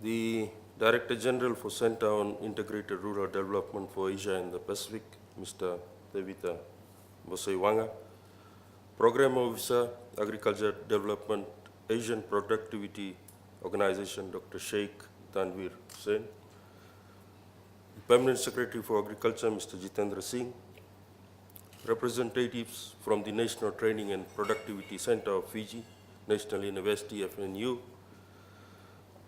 the Director General for Center on Integrated Rural Development for Asia and the Pacific, Mr. Devita Bosaiwanga, Program Officer, Agriculture Development, Asian Productivity Organization, Dr. Sheikh Tanvir Hussain, Permanent Secretary for Agriculture, Mr. Jitendra Singh, representatives from the National Training and Productivity Center of Fiji, National University FNU,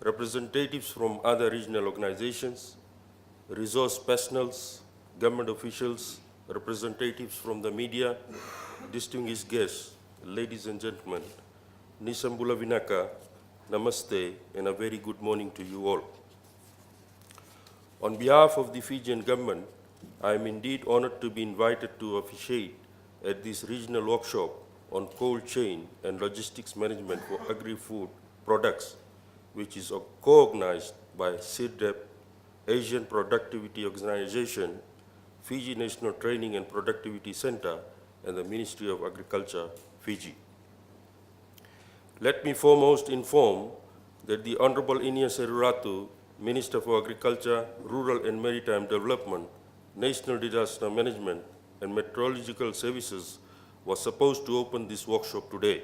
representatives from other regional organizations, resource personnels, government officials, representatives from the media, distinguished guests, ladies and gentlemen, Nisambula Vinaka, Namaste, and a very good morning to you all. On behalf of the Fijian government, I am indeed honored to be invited to officiate at this regional workshop on cold chain and logistics management for agri-food products, which is co-organized by CIRDEP, Asian Productivity Organization, Fiji National Training and Productivity Center, and the Ministry of Agriculture, Fiji. Let me foremost inform that the Honorable Inia Seruratu, Minister for Agriculture, Rural and Maritime Development, National Disaster Management, and Meteorological Services was supposed to open this workshop today.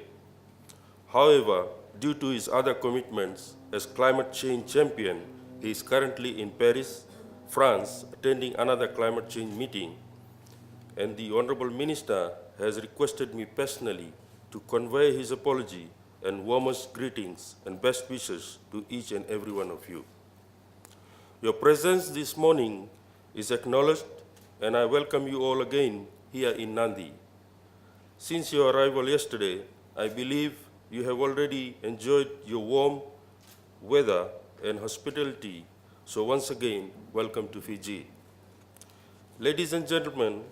However, due to his other commitments as climate change champion, he is currently in Paris, France, attending another climate change meeting, and the Honorable Minister has requested me personally to convey his apology and warmest greetings and best wishes to each and every one of you. Your presence this morning is acknowledged, and I welcome you all again here in Nadi. Since your arrival yesterday, I believe you have already enjoyed your warm weather and hospitality, so once again, welcome to Fiji. Ladies and gentlemen,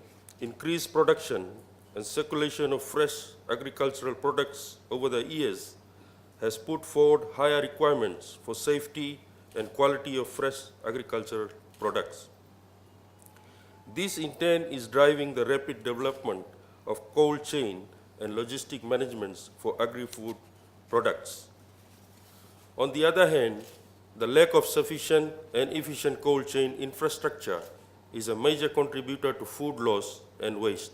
increased production and circulation of fresh agricultural products over the years has put forward higher requirements for safety and quality of fresh agricultural products. This in turn is driving the rapid development of cold chain and logistic managements for agri-food products. On the other hand, the lack of sufficient and efficient cold chain infrastructure is a major contributor to food loss and waste.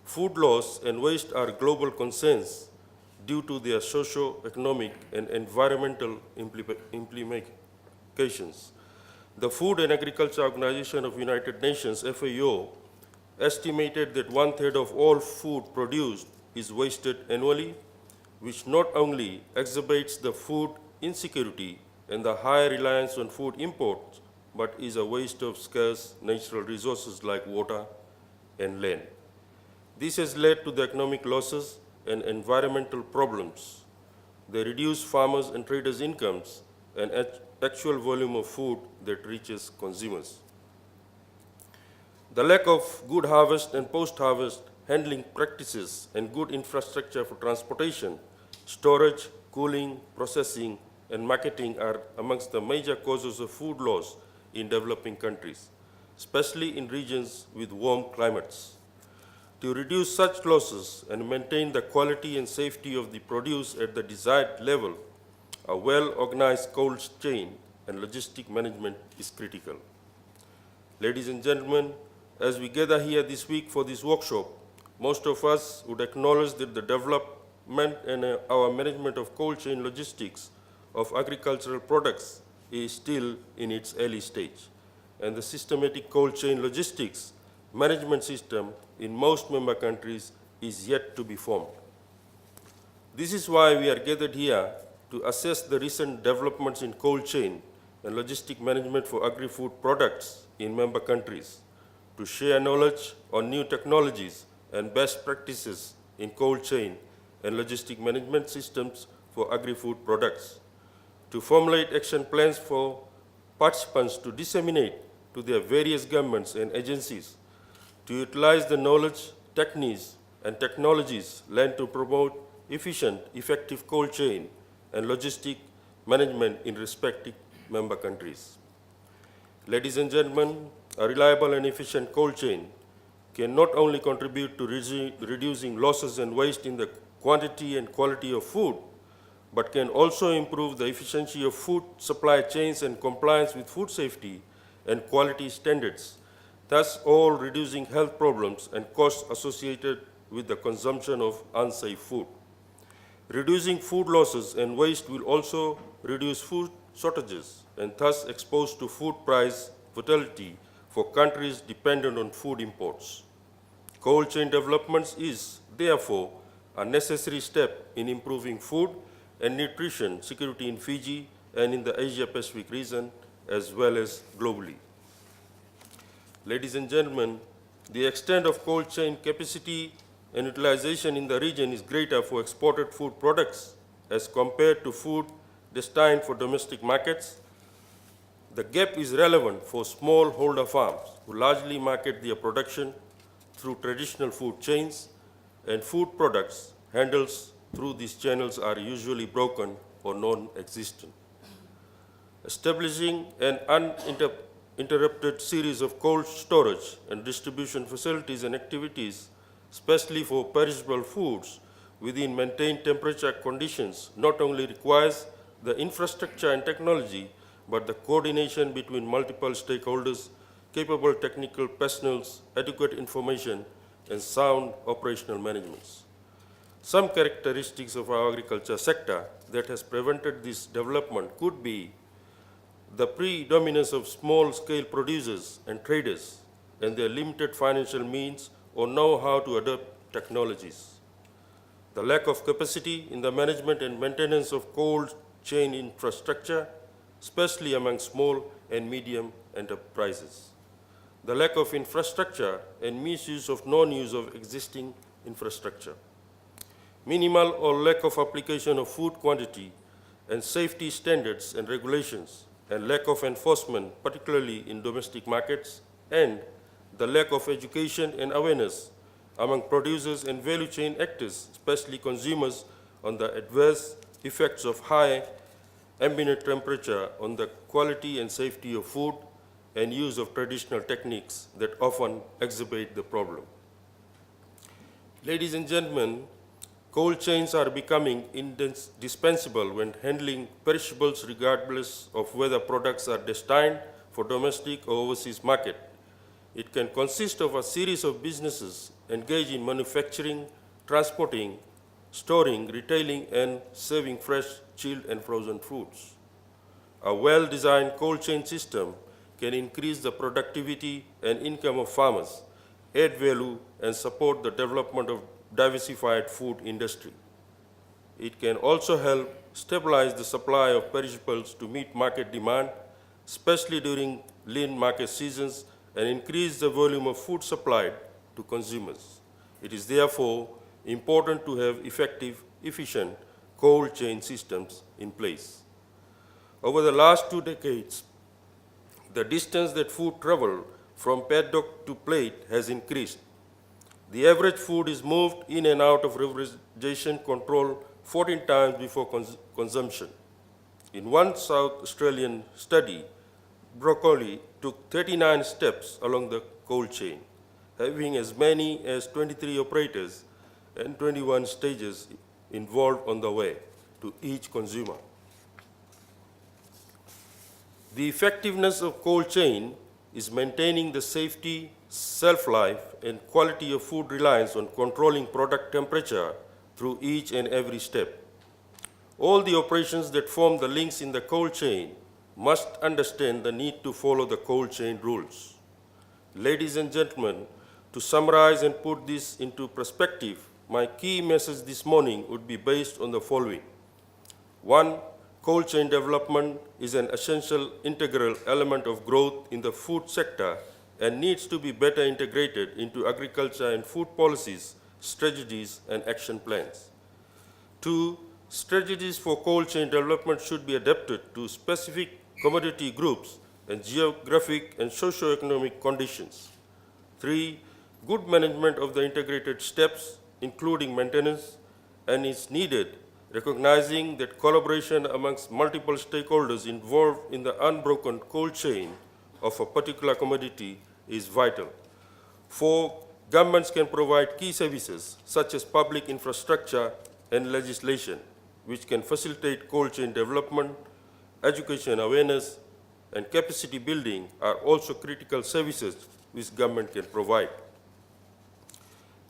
Food loss and waste are global concerns due to their socio-economic and environmental implications. The Food and Agriculture Organization of United Nations, FAO, estimated that 1/3 of all food produced is wasted annually, which not only exacerbates the food insecurity and the high reliance on food imports, but is a waste of scarce natural resources like water and land. This has led to the economic losses and environmental problems. They reduce farmers' and traders' incomes and actual volume of food that reaches consumers. The lack of good harvest and post-harvest handling practices and good infrastructure for transportation, storage, cooling, processing, and marketing are amongst the major causes of food loss in developing countries, especially in regions with warm climates. To reduce such losses and maintain the quality and safety of the produce at the desired level, a well-organized cold chain and logistic management is critical. Ladies and gentlemen, as we gather here this week for this workshop, most of us would acknowledge that the development and our management of cold chain logistics of agricultural products is still in its early stage, and the systematic cold chain logistics management system in most member countries is yet to be formed. This is why we are gathered here to assess the recent developments in cold chain and logistic management for agri-food products in member countries, to share knowledge on new technologies and best practices in cold chain and logistic management systems for agri-food products, to formulate action plans for participants to disseminate to their various governments and agencies, to utilize the knowledge, techniques, and technologies learned to promote efficient, effective cold chain and logistic management in respective member countries. Ladies and gentlemen, a reliable and efficient cold chain can not only contribute to reducing losses and waste in the quantity and quality of food, but can also improve the efficiency of food supply chains and compliance with food safety and quality standards, thus all reducing health problems and costs associated with the consumption of unsafe food. Reducing food losses and waste will also reduce food shortages and thus expose to food price volatility for countries dependent on food imports. Cold chain developments is, therefore, a necessary step in improving food and nutrition security in Fiji and in the Asia-Pacific region as well as globally. Ladies and gentlemen, the extent of cold chain capacity and utilization in the region is greater for exported food products as compared to food destined for domestic markets. The gap is relevant for smallholder farms who largely market their production through traditional food chains, and food products handled through these channels are usually broken or non-existent. Establishing an uninterrupted series of cold storage and distribution facilities and activities, especially for perishable foods, within maintained temperature conditions not only requires the infrastructure and technology, but the coordination between multiple stakeholders, capable technical personnel, adequate information, and sound operational management. Some characteristics of our agriculture sector that has prevented this development could be the predominance of small-scale producers and traders and their limited financial means or know-how to adopt technologies. The lack of capacity in the management and maintenance of cold chain infrastructure, especially among small and medium enterprises. The lack of infrastructure and misuse of non-use of existing infrastructure. Minimal or lack of application of food quantity and safety standards and regulations, and lack of enforcement, particularly in domestic markets, and the lack of education and awareness among producers and value chain actors, especially consumers, on the adverse effects of high ambient temperature on the quality and safety of food and use of traditional techniques that often exacerbate the problem. Ladies and gentlemen, cold chains are becoming indispensable when handling perishables regardless of whether products are destined for domestic or overseas market. It can consist of a series of businesses engaged in manufacturing, transporting, storing, retailing, and serving fresh, chilled, and frozen foods. A well-designed cold chain system can increase the productivity and income of farmers, add value, and support the development of diversified food industry. It can also help stabilize the supply of perishables to meet market demand, especially during lean market seasons, and increase the volume of food supplied to consumers. It is therefore important to have effective, efficient cold chain systems in place. Over the last 2 decades, the distance that food travel from paddock to plate has increased. The average food is moved in and out of refrigeration control 14 times before consumption. In one South Australian study, broccoli took 39 steps along the cold chain, having as many as 23 operators and 21 stages involved on the way to each consumer. The effectiveness of cold chain is maintaining the safety, shelf-life, and quality of food reliance on controlling product temperature through each and every step. All the operations that form the links in the cold chain must understand the need to follow the cold chain rules. Ladies and gentlemen, to summarize and put this into perspective, my key message this morning would be based on the following. 1. Cold chain development is an essential integral element of growth in the food sector and needs to be better integrated into agriculture and food policies, strategies, and action plans. 2. Strategies for cold chain development should be adapted to specific commodity groups and geographic and socio-economic conditions. 3. Good management of the integrated steps, including maintenance, and is needed, recognizing that collaboration amongst multiple stakeholders involved in the unbroken cold chain of a particular commodity is vital. 4. Governments can provide key services such as public infrastructure and legislation, which can facilitate cold chain development, education awareness, and capacity building are also critical services which government can provide.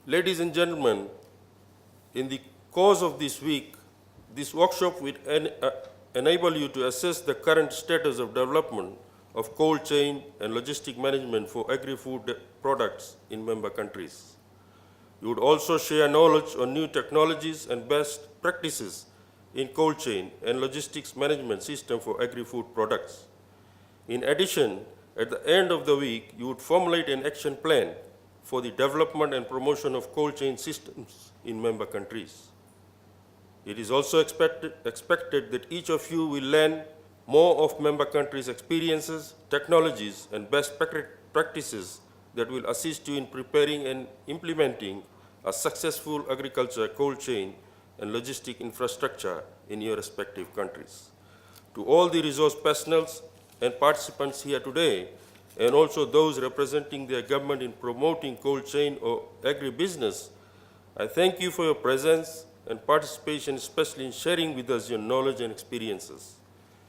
Ladies and gentlemen, in the course of this week, this workshop will enable you to assess the current status of development of cold chain and logistic management for agri-food products in member countries. You would also share knowledge on new technologies and best practices in cold chain and logistics management system for agri-food products. In addition, at the end of the week, you would formulate an action plan for the development and promotion of cold chain systems in member countries. It is also expected that each of you will learn more of member countries' experiences, technologies, and best practices that will assist you in preparing and implementing a successful agriculture, cold chain, and logistic infrastructure in your respective countries. To all the resource personnels and participants here today, and also those representing their government in promoting cold chain or agribusiness, I thank you for your presence and participation, especially in sharing with us your knowledge and experiences.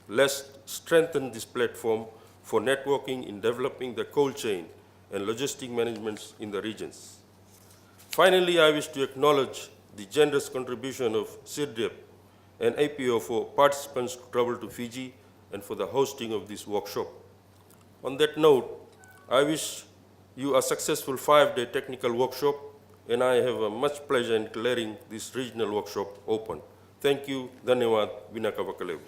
Let's strengthen this platform for networking in developing the cold chain and logistic management in the regions. Finally, I wish to acknowledge the generous contribution of CIRDEP and APO for participants to travel to Fiji and for the hosting of this workshop. On that note, I wish you a successful 5-day technical workshop, and I have a much pleasure in declaring this regional workshop open. Thank you. Dhanyawad. Vinaka Vakalevu.